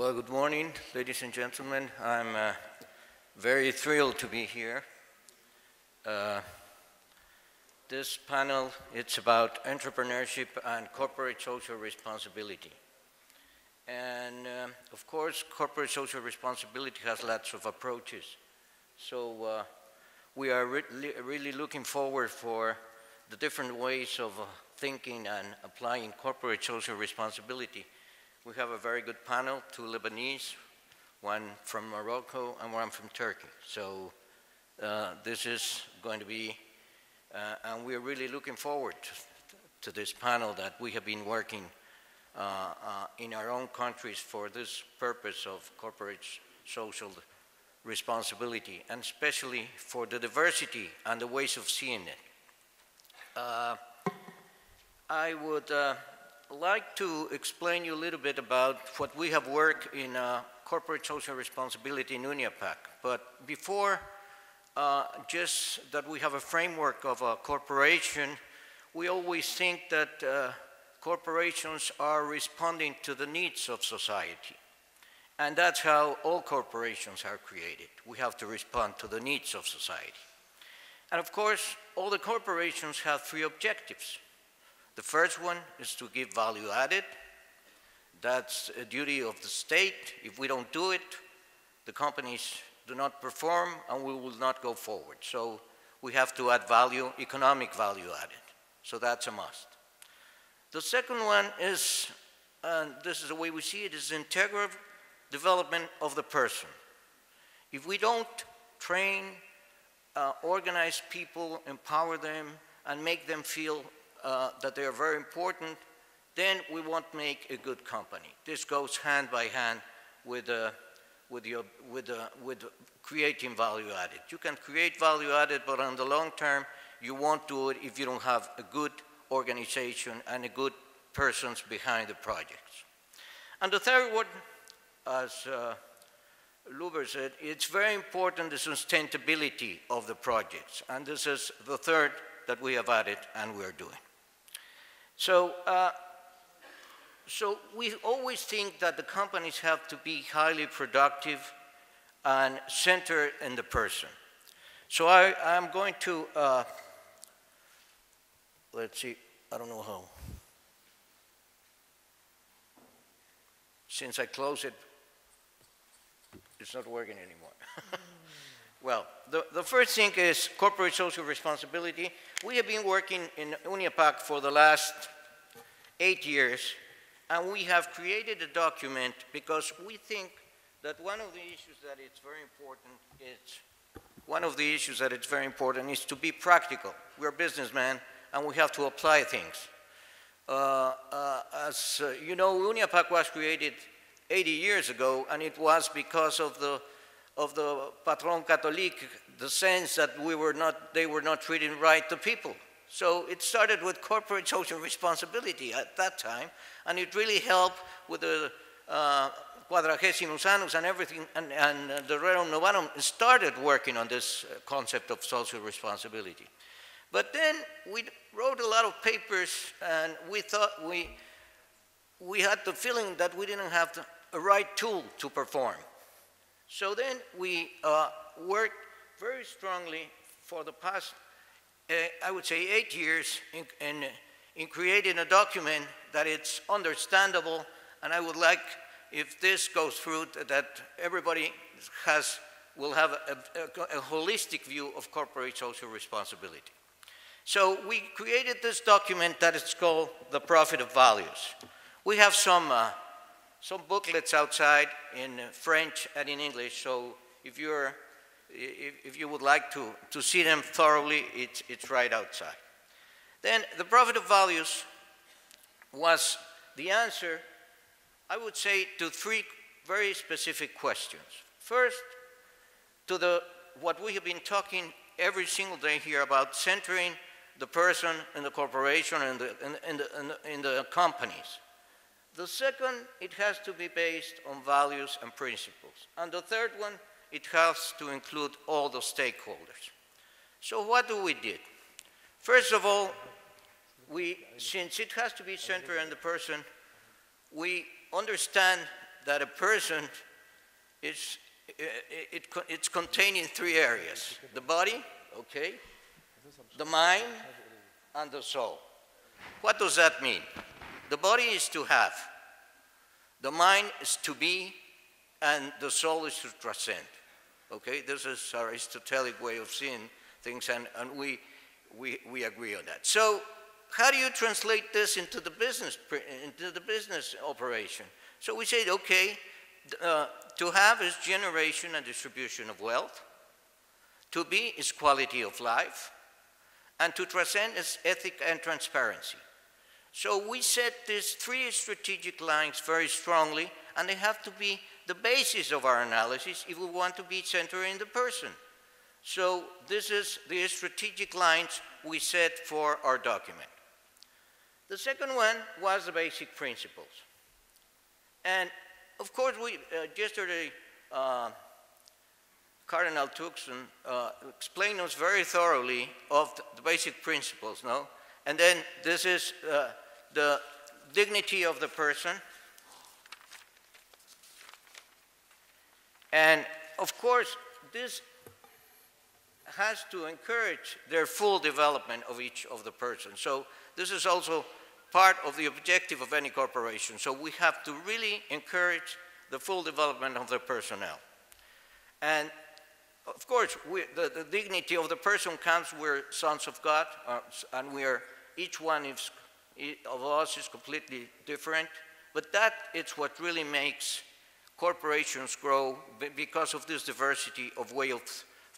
Well, good morning, ladies and gentlemen. I'm very thrilled to be here. This panel, it's about entrepreneurship and corporate social responsibility. And of course, corporate social responsibility has lots of approaches. So we are really looking forward for the different ways of thinking and applying corporate social responsibility. We have a very good panel, two Lebanese, one from Morocco and one from Turkey. So this is going to be, and we're really looking forward to this panel that we have been working in our own countries for this purpose of corporate social responsibility, and especially for the diversity and the ways of seeing it. I would like to explain you a little bit about what we have worked in corporate social responsibility in UNIAPAC. But before, just that we have a framework of a corporation, we always think that corporations are responding to the needs of society. And that's how all corporations are created. We have to respond to the needs of society. And of course, all the corporations have three objectives. The first one is to give value added. That's a duty of the state. If we don't do it, the companies do not perform and we will not go forward. So we have to add value, economic value added. So that's a must. The second one is, and this is the way we see it, is integral development of the person. If we don't train, organize people, empower them, and make them feel that they are very important, then we won't make a good company. This goes hand by hand with creating value added. You can create value added, but on the long term, you won't do it if you don't have a good organization and a good persons behind the projects. And the third one, as Luber said, it's very important, the sustainability of the projects. And this is the third that we have added and we're doing. So, so we always think that the companies have to be highly productive and centered in the person. So I'm going to, let's see, I don't know how. Since I closed it, it's not working anymore. Well, the first thing is corporate social responsibility. We have been working in UNIAPAC for the last 8 years, and we have created a document because we think that one of the issues that it's very important is to be practical. We're businessmen, and we have to apply things. As you know, UNIAPAC was created 80 years ago, and it was because of the patron catholique, the sense that they were not treating right the people. So it started with corporate social responsibility at that time, and it really helped with the Quadragesimus Annus and everything, and the Rerum Novarum started working on this concept of social responsibility. But then we wrote a lot of papers, and we thought we had the feeling that we didn't have a right tool to perform. So then we worked very strongly for the past, I would say 8 years in creating a document that it's understandable, and I would like, if this goes through, that everybody will have a holistic view of corporate social responsibility. So we created this document that is called the Profit of Values. We have some booklets outside in French and in English, so if you would like to see them thoroughly, it's right outside. Then the Profit of Values was the answer, I would say, to three very specific questions. First, to what we have been talking every single day here about centering the person in the corporation and in the companies. The second, it has to be based on values and principles. And the third one, it has to include all the stakeholders. So what we did? First of all, since it has to be centered on the person, we understand that a person is, it's contained in three areas: the body, okay, the mind, and the soul. What does that mean? The body is to have, the mind is to be, and the soul is to transcend. Okay, this is our Aristotelic way of seeing things, and we agree on that. So how do you translate this into the business operation? So we said, okay, to have is generation and distribution of wealth. To be is quality of life. And to transcend is ethic and transparency. So we set these three strategic lines very strongly, and they have to be the basis of our analysis if we want to be centered in the person. So this is the strategic lines we set for our document. The second one was the basic principles. And of course, yesterday, Cardinal Tucson explained us very thoroughly of the basic principles, no? And then this is the dignity of the person. And of course, this has to encourage their full development of each of the person. So this is also part of the objective of any corporation. So we have to really encourage the full development of the personnel. And of course, the dignity of the person comes, we're sons of God, and each one of us is completely different. But that is what really makes corporations grow, because of this diversity of way of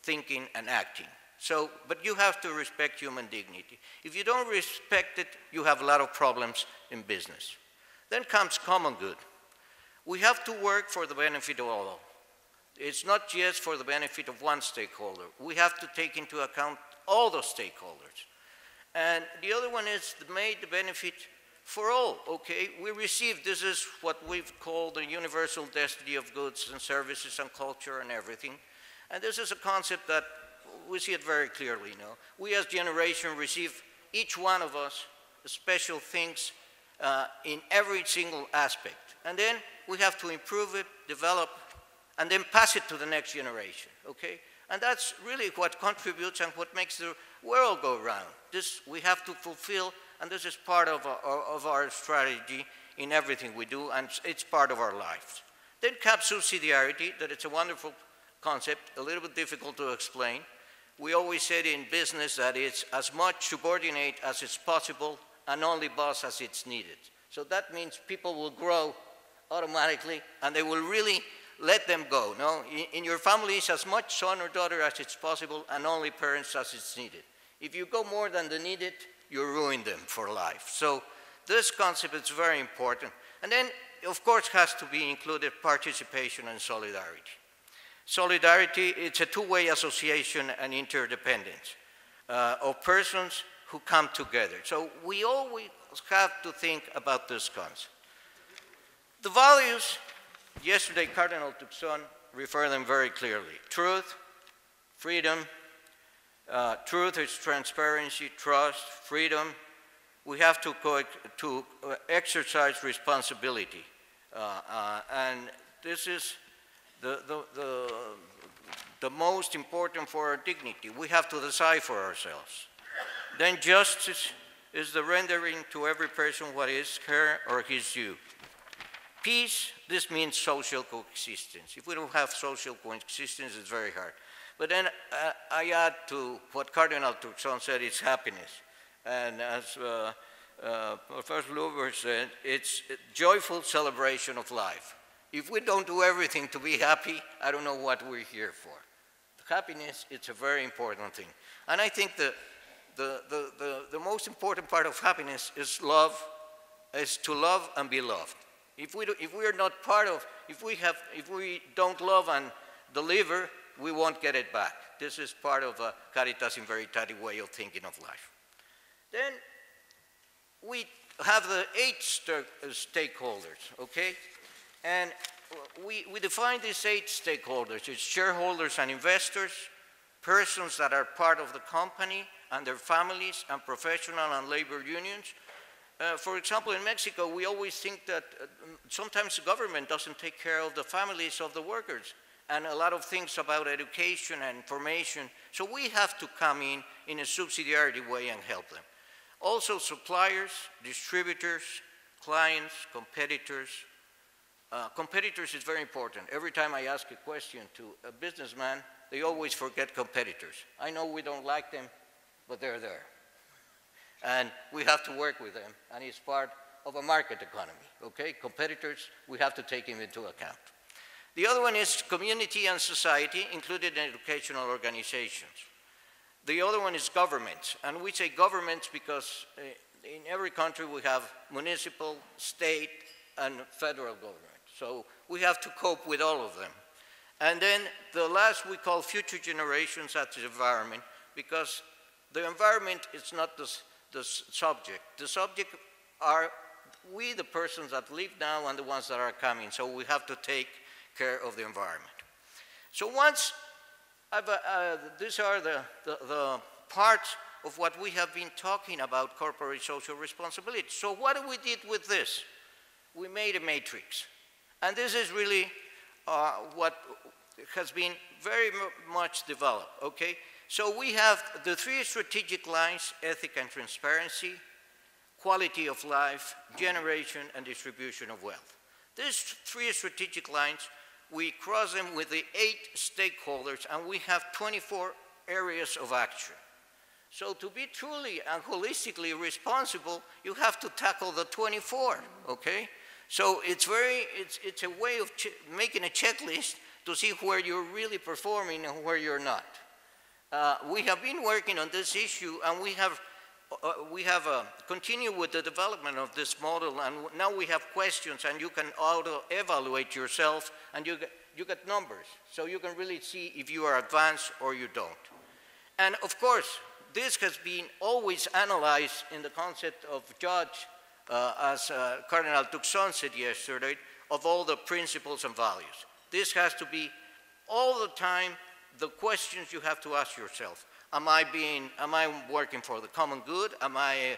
thinking and acting. So, but you have to respect human dignity. If you don't respect it, you have a lot of problems in business. Then comes common good. We have to work for the benefit of all. It's not just for the benefit of one stakeholder. We have to take into account all the stakeholders. And the other one is the benefit for all, okay? This is what we've called the universal destiny of goods and services and culture and everything. And this is a concept that we see it very clearly, no? We as generation receive, each one of us, special things in every single aspect. And then we have to improve it, develop, and then pass it to the next generation, okay? And that's really what contributes and what makes the world go round. This we have to fulfill, and this is part of our strategy in everything we do, and it's part of our lives. Then comes subsidiarity, that it's a wonderful concept, a little bit difficult to explain. We always said in business that it's as much subordinate as it's possible and only boss as it's needed. So that means people will grow automatically, and they will really let them go. No? In your family, it's as much son or daughter as it's possible and only parents as it's needed. If you go more than the needed, you ruin them for life. So this concept is very important. And then, of course, has to be included participation and solidarity. Solidarity, it's a two-way association and interdependence of persons who come together. So we always have to think about this concept. The values, yesterday Cardinal Tucson referred them very clearly. Truth, freedom, truth is transparency, trust, freedom. We have to exercise responsibility. And this is the most important for our dignity. We have to decide for ourselves. Then justice is the rendering to every person what is her or his due. Peace, this means social coexistence. If we don't have social coexistence, it's very hard. But then I add to what Cardinal Tucson said, it's happiness. And as Professor Luber said, it's a joyful celebration of life. If we don't do everything to be happy, I don't know what we're here for. Happiness, it's a very important thing. And I think the most important part of happiness is love, is to love and be loved. If we are not part of, if we don't love and deliver, we won't get it back. This is part of a Caritas in Veritate way of thinking of life. Then we have the 8 stakeholders, okay? And we define these 8 stakeholders. It's shareholders and investors, persons that are part of the company and their families, and professional and labor unions, For example, in Mexico, we always think that sometimes the government doesn't take care of the families of the workers and a lot of things about education and information. So we have to come in a subsidiarity way and help them. Also suppliers, distributors, clients, competitors. Competitors is very important. Every time I ask a question to a businessman, they always forget competitors. I know we don't like them, but they're there. And we have to work with them, and it's part of a market economy, okay? Competitors, we have to take them into account. The other one is community and society, including educational organizations. The other one is governments, and we say governments because in every country we have municipal, state, and federal government. So we have to cope with all of them. And then the last we call future generations, that's the environment, because the environment is not the subject. The subject are we, the persons that live now, and the ones that are coming. So we have to take care of the environment. So once, these are the parts of what we have been talking about corporate social responsibility. So what we did with this? We made a matrix. And this is really what has been very much developed, okay? So we have the 3 strategic lines: ethic and transparency, quality of life, generation, and distribution of wealth. These 3 strategic lines, we cross them with the 8 stakeholders, and we have 24 areas of action. So to be truly and holistically responsible, you have to tackle the 24, okay? So it's a way of making a checklist to see where you're really performing and where you're not. We have been working on this issue, and we have continued with the development of this model, and now we have questions, and you can auto-evaluate yourself, and you get numbers, so you can really see if you are advanced or you don't. And of course, this has been always analyzed in the concept of judge, as Cardinal Tucson said yesterday, of all the principles and values. This has to be all the time the questions you have to ask yourself. Am I working for the common good? Am I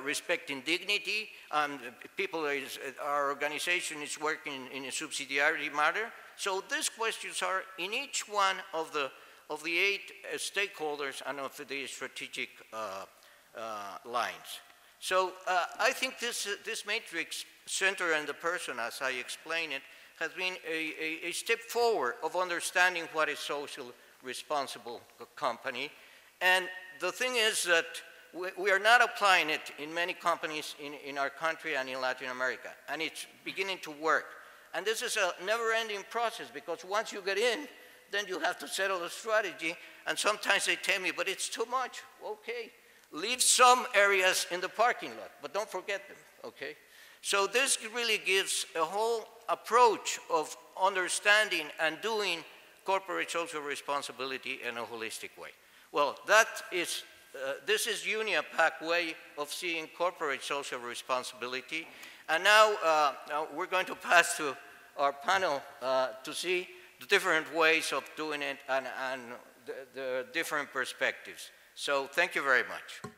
respecting dignity? Our organization is working in a subsidiarity matter. So these questions are in each one of the 8 stakeholders and of the strategic lines. So I think this matrix, center and the person, as I explain it, has been a step forward of understanding what is social responsible company. And the thing is that we are not applying it in many companies in our country and in Latin America, and it's beginning to work. And this is a never-ending process, because once you get in, then you have to settle a strategy, and sometimes they tell me, but it's too much. Okay, leave some areas in the parking lot, but don't forget them, okay? So this really gives a whole approach of understanding and doing corporate social responsibility in a holistic way. Well, this is UNIAPAC way of seeing corporate social responsibility. And now we're going to pass to our panel to see the different ways of doing it and the different perspectives. So thank you very much.